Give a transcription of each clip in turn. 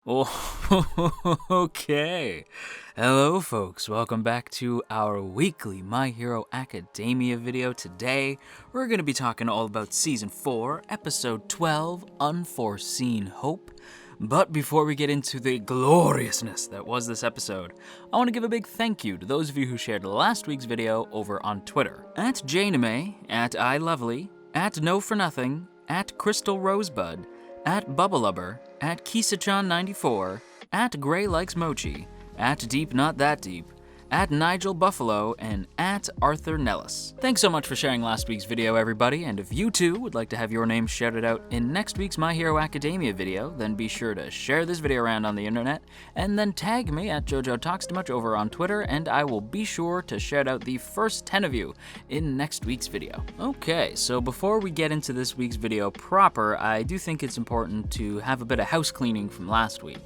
Oh, okay. Hello, folks. Welcome back to our weekly My Hero Academia video. Today, we're going to be talking all about Season 4, Episode 12, Unforeseen Hope. But before we get into the gloriousness that was this episode, I want to give a big thank you to those of you who shared last week's video over on Twitter. At Janeme, at iLovely, at No For Nothing, at Crystal Rosebud, at Bubblubber, at Kisachan94, at Gray Likes Mochi, at Deep Not That Deep, at Nigel Buffalo, and at Arthur Nellis. Thanks so much for sharing last week's video, everybody, and if you too would like to have your name shouted out in next week's My Hero Academia video, then be sure to share this video around on the internet, and then tag me at JoJo Talks Too Much over on Twitter, and I will be sure to shout out the first 10 of you in next week's video. Okay, so before we get into this week's video proper, I do think it's important to have a bit of house cleaning from last week.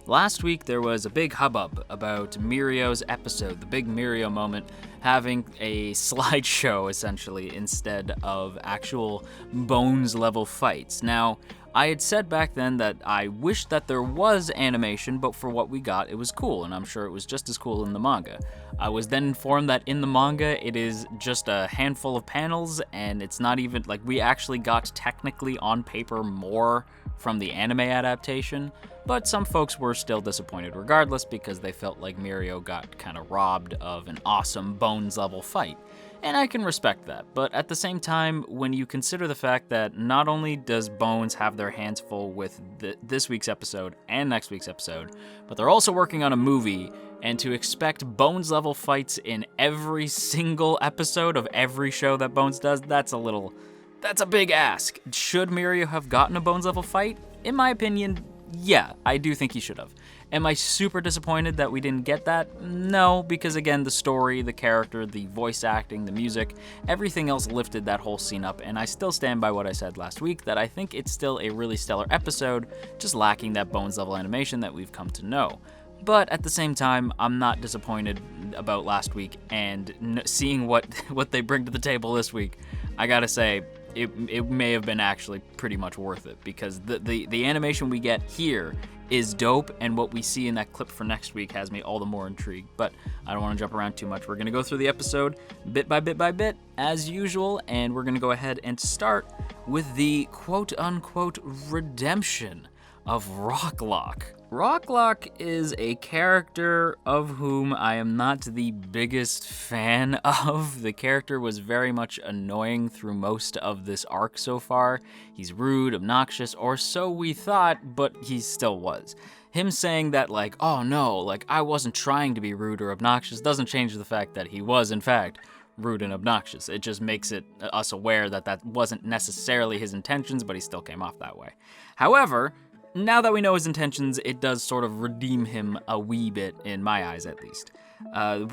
Last week, there was a big hubbub about Mirio's episode, the big Mirio moment, having a slideshow, essentially, instead of actual bones-level fights. Now, I had said back then that I wished that there was animation, but for what we got, it was cool, and I'm sure it was just as cool in the manga. I was then informed that in the manga, it is just a handful of panels, and it's not even, like, we actually got technically on paper more from the anime adaptation, but some folks were still disappointed regardless because they felt like Mirio got kind of robbed of an awesome bones-level fight. And I can respect that, but at the same time, when you consider the fact that not only does Bones have their hands full with this week's episode and next week's episode, but they're also working on a movie, and to expect Bones-level fights in every single episode of every show that Bones does, that's a big ask. Should Mirio have gotten a Bones-level fight? In my opinion, yeah, I do think he should have. Am I super disappointed that we didn't get that? No, because again, the story, the character, the voice acting, the music, everything else lifted that whole scene up, and I still stand by what I said last week, that I think it's still a really stellar episode, just lacking that Bones-level animation that we've come to know. But at the same time, I'm not disappointed about last week, and seeing what they bring to the table this week, I gotta say, it may have been actually pretty much worth it, because the animation we get here is dope, and what we see in that clip for next week has me all the more intrigued. But I don't want to jump around too much. We're going to go through the episode bit by bit by bit, as usual, and we're going to go ahead and start with the quote-unquote redemption of Rocklock. Rocklock is a character of whom I am not the biggest fan of. The character was very much annoying through most of this arc so far. He's rude, obnoxious, or so we thought, but he still was. Him saying that, like, oh no, like, I wasn't trying to be rude or obnoxious doesn't change the fact that he was, in fact, rude and obnoxious. It just makes us aware that that wasn't necessarily his intentions, but he still came off that way. However, now that we know his intentions, it does sort of redeem him a wee bit, in my eyes at least.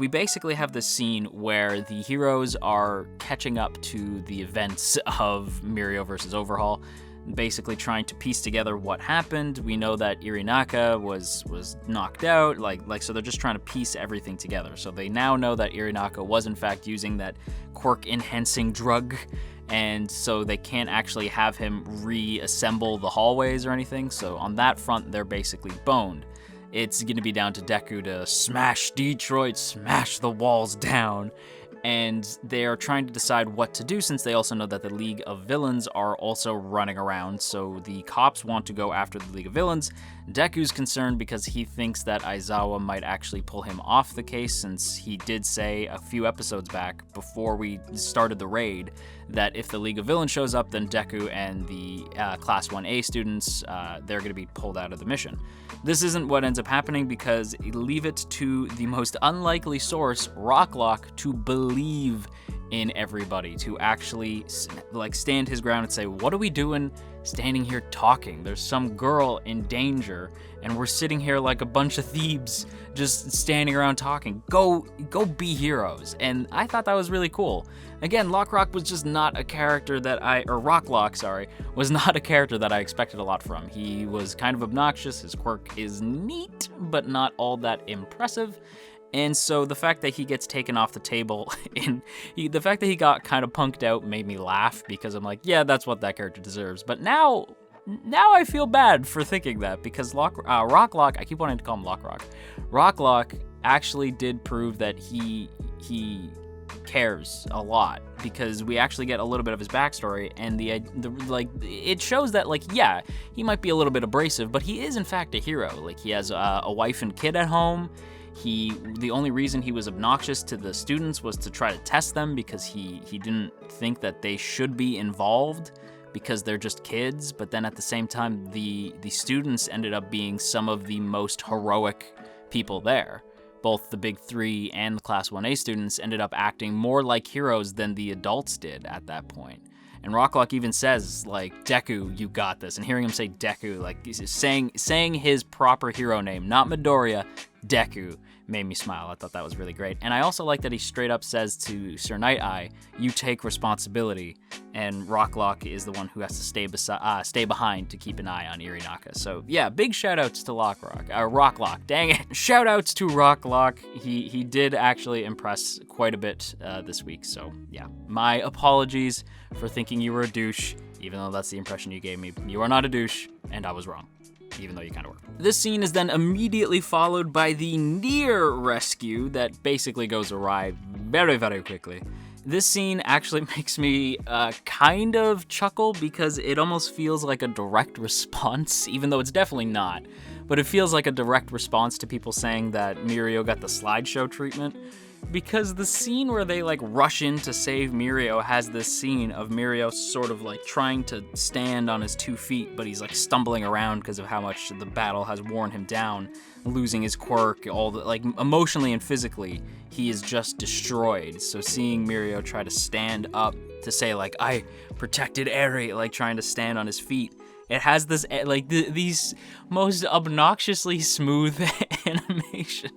We basically have this scene where the heroes are catching up to the events of Mirio vs. Overhaul, basically trying to piece together what happened. We know that Irinaka was knocked out, so they're just trying to piece everything together. So they now know that Irinaka was in fact using that quirk-enhancing drug, and so they can't actually have him reassemble the hallways or anything. So on that front, they're basically boned. It's going to be down to Deku to smash Detroit, smash the walls down, and they are trying to decide what to do, since they also know that the League of Villains are also running around. So the cops want to go after the League of Villains. Deku's concerned because he thinks that Aizawa might actually pull him off the case, since he did say a few episodes back, before we started the raid, that if the League of Villains shows up, then Deku and the Class 1A students, they're going to be pulled out of the mission. This isn't what ends up happening, because leave it to the most unlikely source, Rocklock, to believe in everybody, to actually stand his ground and say, what are we doing standing here talking? There's some girl in danger, and we're sitting here like a bunch of thieves just standing around talking. Go be heroes. And I thought that was really cool. Again, Rocklock was just not a character that Rocklock, was not a character that I expected a lot from. He was kind of obnoxious, his quirk is neat, but not all that impressive. And so the fact that he gets taken off the table, the fact that he got kind of punked out made me laugh, because I'm like, yeah, that's what that character deserves. But now, now I feel bad for thinking that, because Rocklock, I keep wanting to call him Lockrock. Rocklock actually did prove that he cares a lot, because we actually get a little bit of his backstory, and it shows that, like, yeah, he might be a little bit abrasive, but he is in fact a hero. Like, he has a wife and kid at home. The only reason he was obnoxious to the students was to try to test them, because he didn't think that they should be involved because they're just kids. But then at the same time, the students ended up being some of the most heroic people there. Both the Big Three and the Class 1A students ended up acting more like heroes than the adults did at that point. And Rocklock even says, like, Deku, you got this. And hearing him say Deku, like, saying his proper hero name, not Midoriya, Deku, made me smile. I thought that was really great. And I also like that he straight up says to Sir Night-Eye, you take responsibility. And Rocklock is the one who has to stay behind to keep an eye on Irinaka. So yeah, big shout outs to Rocklock, dang it. Shout outs to Rocklock. He did actually impress quite a bit this week. So yeah, my apologies for thinking you were a douche, even though that's the impression you gave me. You are not a douche, and I was wrong, even though you kind of were. This scene is then immediately followed by the near rescue that basically goes awry very, very quickly. This scene actually makes me kind of chuckle, because it almost feels like a direct response, even though it's definitely not. But it feels like a direct response to people saying that Mirio got the slideshow treatment. Because the scene where they, like, rush in to save Mirio has this scene of Mirio sort of, like, trying to stand on his 2 feet, but he's, like, stumbling around because of how much the battle has worn him down, losing his quirk, emotionally and physically, he is just destroyed. So seeing Mirio try to stand up to say, like, I protected Eri, like, trying to stand on his feet, it has this, like, these most obnoxiously smooth animation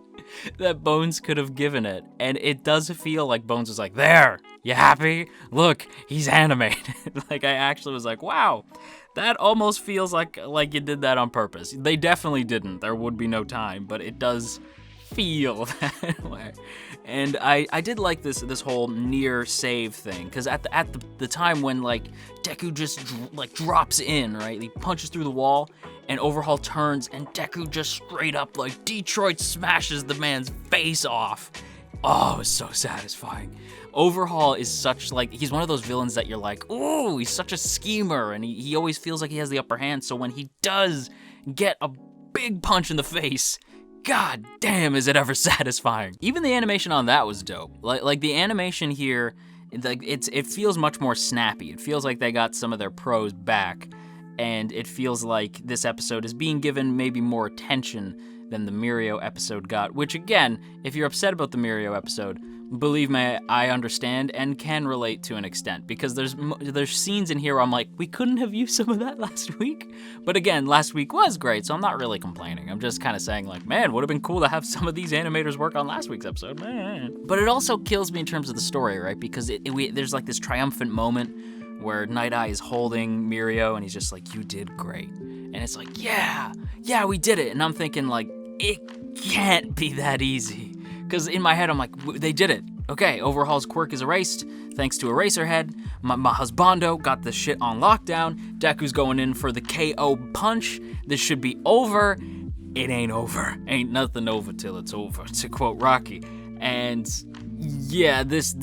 that Bones could have given it. And it does feel like Bones was like, there, you happy? Look, he's animated. Like, I actually was like, wow, that almost feels like you did that on purpose. They definitely didn't. There would be no time, but it does feel that way. And I did like this whole near save thing, because at the time when, like, Deku just drops in, right? He punches through the wall, and Overhaul turns, and Deku just straight up, like, Detroit smashes the man's face off. Oh, it's so satisfying. Overhaul is such, like, he's one of those villains that you're like, ooh, he's such a schemer, and he always feels like he has the upper hand, so when he does get a big punch in the face, god damn, is it ever satisfying. Even the animation on that was dope. Like the animation here, like, it feels much more snappy. It feels like they got some of their pros back, and it feels like this episode is being given maybe more attention than the Mirio episode got, which, again, if you're upset about the Mirio episode, believe me, I understand and can relate to an extent, because there's scenes in here where I'm like, we couldn't have used some of that last week? But again, last week was great, so I'm not really complaining. I'm just kind of saying, like, man, would have been cool to have some of these animators work on last week's episode, man. But it also kills me in terms of the story, right? Because there's like this triumphant moment where Night-Eye is holding Mirio, and he's just like, you did great. And it's like, yeah, we did it. And I'm thinking, like, it can't be that easy. Because in my head, I'm like, they did it. Okay, Overhaul's quirk is erased, thanks to Eraserhead. My husbando got the shit on lockdown. Deku's going in for the KO punch. This should be over. It ain't over. Ain't nothing over till it's over, to quote Rocky. And yeah, this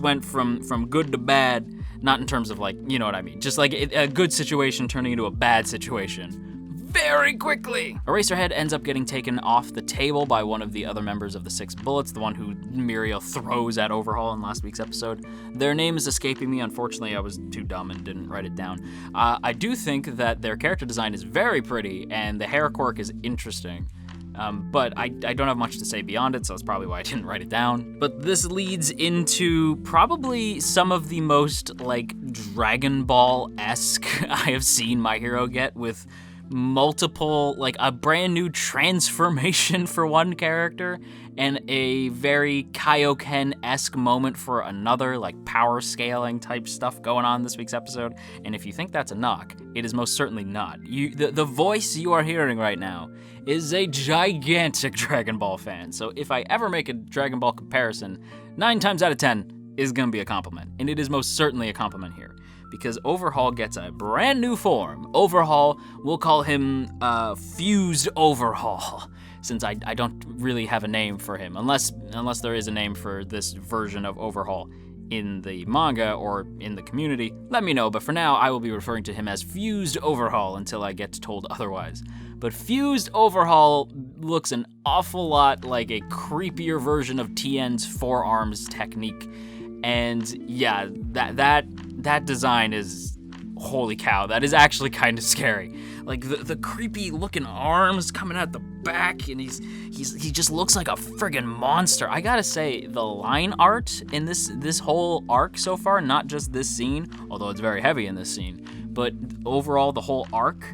went from good to bad, not in terms of, like, you know what I mean, just like a good situation turning into a bad situation very quickly. Eraserhead ends up getting taken off the table by one of the other members of the Six Bullets, the one who Mirio throws at Overhaul in last week's episode. Their name is escaping me. Unfortunately, I was too dumb and didn't write it down. I do think that their character design is very pretty, and the hair quirk is interesting. But I don't have much to say beyond it, so that's probably why I didn't write it down. But this leads into probably some of the most, like, Dragon Ball-esque I have seen My Hero get, with multiple, like, a brand new transformation for one character and a very Kaioken-esque moment for another, like power scaling type stuff going on this week's episode. And if you think that's a knock, it is most certainly not. The voice you are hearing right now is a gigantic Dragon Ball fan. So if I ever make a Dragon Ball comparison, 9 times out of 10 is gonna be a compliment. And it is most certainly a compliment here. because Overhaul gets a brand new form. Overhaul, we'll call him Fused Overhaul, since I don't really have a name for him, unless there is a name for this version of Overhaul in the manga or in the community. Let me know, but for now, I will be referring to him as Fused Overhaul until I get told otherwise. But Fused Overhaul looks an awful lot like a creepier version of Tien's forearms technique. And yeah, that design is, holy cow, that is actually kind of scary. Like the creepy looking arms coming out the back, and he just looks like a friggin' monster. I gotta say, the line art in this whole arc so far, not just this scene, although it's very heavy in this scene, but overall the whole arc,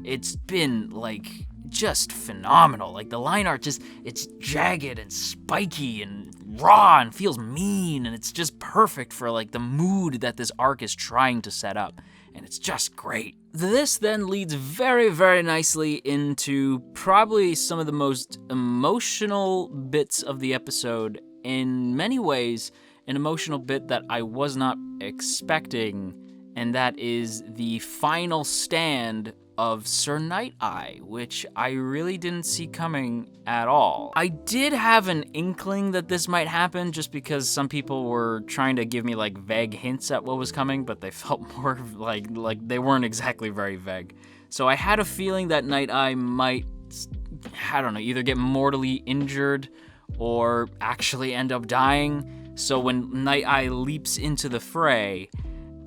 it's been like just phenomenal. Like the line art it's jagged and spiky and raw and feels mean, and it's just perfect for like the mood that this arc is trying to set up, and it's just great. This then leads very, very nicely into probably some of the most emotional bits of the episode. In many ways, an emotional bit that I was not expecting, and that is the final stand of Sir Night-Eye, which I really didn't see coming at all. I did have an inkling that this might happen just because some people were trying to give me like vague hints at what was coming, but they felt more like they weren't exactly very vague. So I had a feeling that Night-Eye might, I don't know, either get mortally injured or actually end up dying. So when Night-Eye leaps into the fray,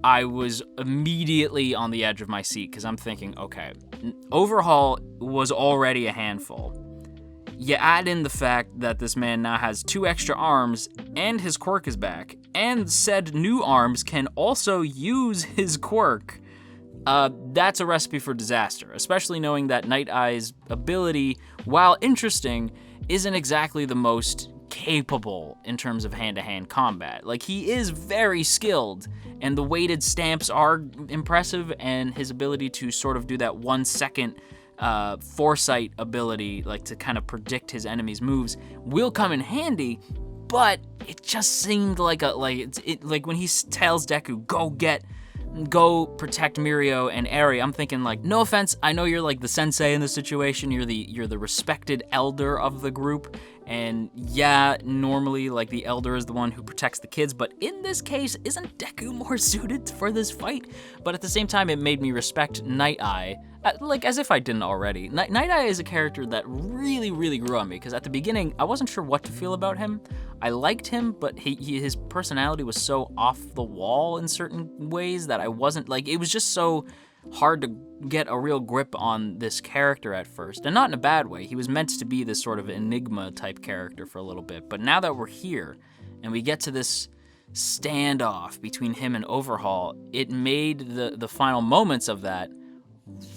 I was immediately on the edge of my seat because I'm thinking, okay, Overhaul was already a handful. You add in the fact that this man now has 2 extra arms and his quirk is back, and said new arms can also use his quirk. That's a recipe for disaster, especially knowing that Night-Eye's ability, while interesting, isn't exactly the most capable in terms of hand-to-hand combat. Like, he is very skilled, and the weighted stamps are impressive, and his ability to sort of do that 1 second foresight ability, like to kind of predict his enemy's moves, will come in handy. But it just seemed like like when he tells Deku, go protect Mirio and Eri, I'm thinking like, no offense, I know you're like the sensei in this situation, you're the respected elder of the group, and yeah, normally like the elder is the one who protects the kids, but in this case, isn't Deku more suited for this fight? But at the same time, it made me respect Night-Eye, like as if I didn't already. Night-Eye is a character that really, really grew on me, because at the beginning, I wasn't sure what to feel about him. I liked him, but his personality was so off the wall in certain ways that I wasn't, like, it was just so hard to get a real grip on this character at first, and not in a bad way. He was meant to be this sort of enigma type character for a little bit, but now that we're here, and we get to this standoff between him and Overhaul, it made the final moments of that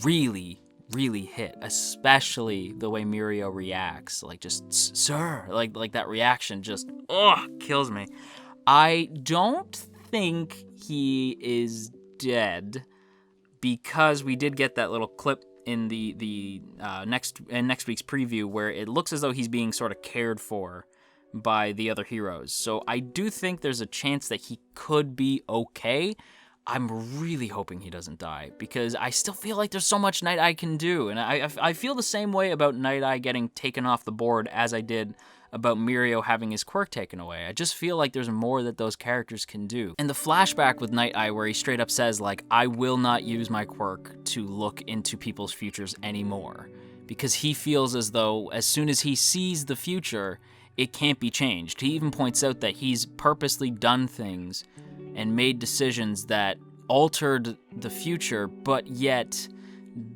really, really hit, especially the way Mirio reacts, like just, sir, like that reaction just, kills me. I don't think he is dead, because we did get that little clip in the next week's preview where it looks as though he's being sort of cared for by the other heroes. So I do think there's a chance that he could be okay. I'm really hoping he doesn't die, because I still feel like there's so much Night-Eye can do, and I feel the same way about Night-Eye getting taken off the board as I did about Mirio having his quirk taken away. I just feel like there's more that those characters can do. And the flashback with Night-Eye where he straight up says, like, I will not use my quirk to look into people's futures anymore, because he feels as though as soon as he sees the future, it can't be changed. He even points out that he's purposely done things and made decisions that altered the future, but yet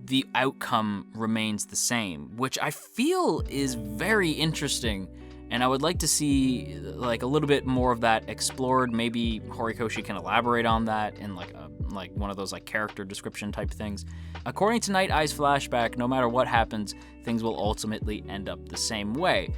the outcome remains the same, which I feel is very interesting, and I would like to see like a little bit more of that explored. Maybe Horikoshi can elaborate on that in like one of those like character description type things. According to Night-Eye's flashback, no matter what happens, things will ultimately end up the same way.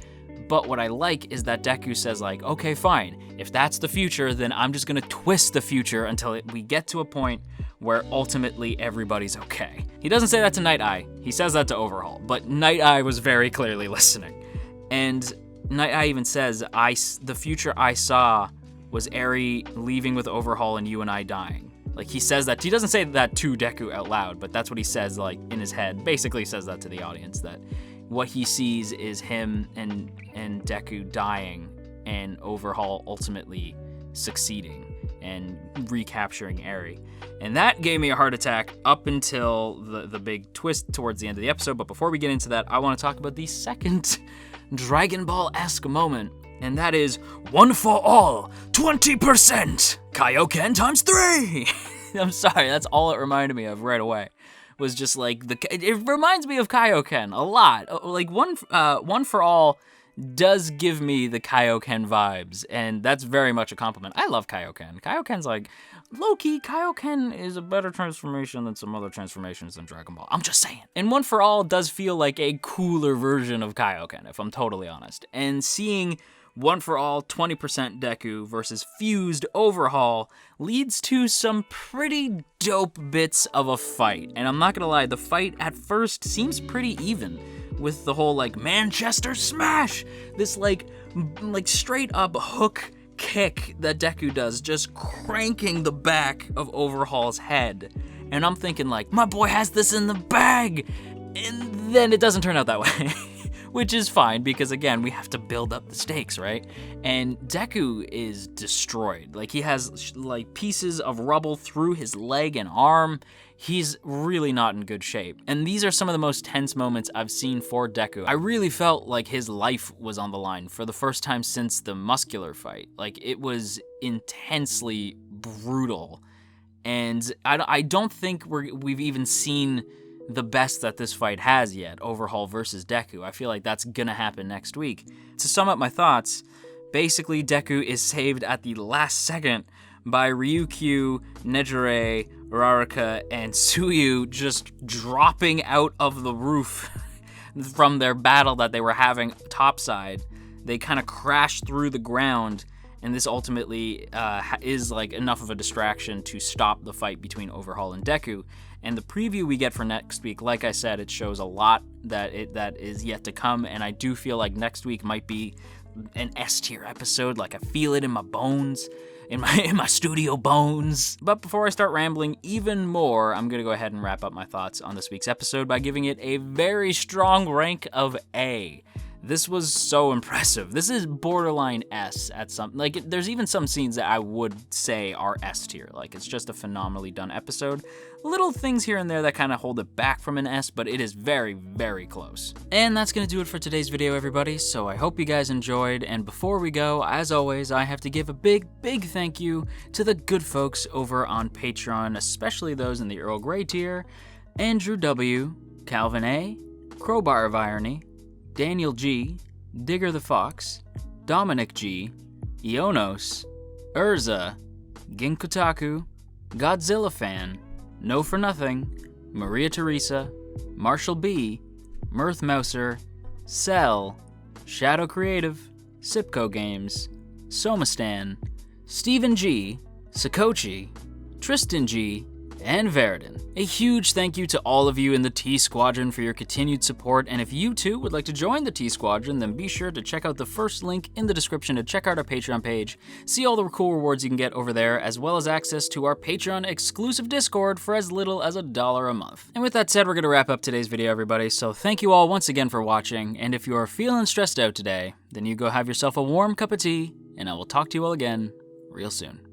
But what I like is that Deku says like, okay, fine, if that's the future, then I'm just gonna twist the future until we get to a point where ultimately everybody's okay. He doesn't say that to Night-Eye, he says that to Overhaul, but Night-Eye was very clearly listening. And Night-Eye even says, the future I saw was Eri leaving with Overhaul and you and I dying. Like, he says that, he doesn't say that to Deku out loud, but that's what he says, like, in his head. Basically says that to the audience, that what he sees is him and Deku dying, and Overhaul ultimately succeeding and recapturing Eri. And that gave me a heart attack up until the big twist towards the end of the episode. But before we get into that, I want to talk about the second Dragon Ball-esque moment, and that is one for all, 20%! Kaioken times 3! I'm sorry, that's all it reminded me of right away. Was just like, it reminds me of Kaioken a lot. Like, one for all does give me the Kaioken vibes, and that's very much a compliment. I love Kaioken. Kaioken's like, low-key, Kaioken is a better transformation than some other transformations in Dragon Ball. I'm just saying. And One for All does feel like a cooler version of Kaioken, if I'm totally honest. And seeing One for All 20% Deku versus fused Overhaul leads to some pretty dope bits of a fight. And I'm not gonna lie, the fight at first seems pretty even, with the whole, like, Manchester Smash! This, like straight up hook kick that Deku does, just cranking the back of Overhaul's head. And I'm thinking, like, my boy has this in the bag! And then it doesn't turn out that way. Which is fine, because again, we have to build up the stakes, right? And Deku is destroyed. Like, he has, like, pieces of rubble through his leg and arm. He's really not in good shape. And these are some of the most tense moments I've seen for Deku. I really felt like his life was on the line for the first time since the muscular fight. Like, it was intensely brutal. And I don't think we've even seen the best that this fight has yet, Overhaul versus Deku. I feel like that's gonna happen next week. To sum up my thoughts, basically Deku is saved at the last second by Ryukyu, Nejire, Uraraka, and Tsuyu just dropping out of the roof from their battle that they were having topside. They kind of crash through the ground, and this ultimately is like enough of a distraction to stop the fight between Overhaul and Deku. And the preview we get for next week, like I said, it shows a lot that is yet to come, and I do feel like next week might be an S-tier episode. Like, I feel it in my bones, in my studio bones. But before I start rambling even more, I'm gonna go ahead and wrap up my thoughts on this week's episode by giving it a very strong rank of A. This was so impressive. This is borderline S at some, like, there's even some scenes that I would say are S tier. Like, it's just a phenomenally done episode. Little things here and there that kind of hold it back from an S, but it is very, very close. And that's gonna do it for today's video, everybody. So I hope you guys enjoyed. And before we go, as always, I have to give a big, big thank you to the good folks over on Patreon, especially those in the Earl Grey tier: Andrew W., Calvin A., Crowbar of Irony, Daniel G., Digger the Fox, Dominic G., Ionos, Urza, Ginkutaku, Godzilla Fan, No For Nothing, Maria Teresa, Marshall B., Mirth Mouser, Cell, Shadow Creative, Sipco Games, Somastan, Stephen G., Sakochi, Tristan G., and Verdon. A huge thank you to all of you in the T Squadron for your continued support, and if you too would like to join the T Squadron, then be sure to check out the first link in the description to check out our Patreon page, see all the cool rewards you can get over there, as well as access to our Patreon exclusive Discord for as little as $1 a month. And with that said, we're gonna wrap up today's video, everybody, so thank you all once again for watching, and if you are feeling stressed out today, then you go have yourself a warm cup of tea, and I will talk to you all again real soon.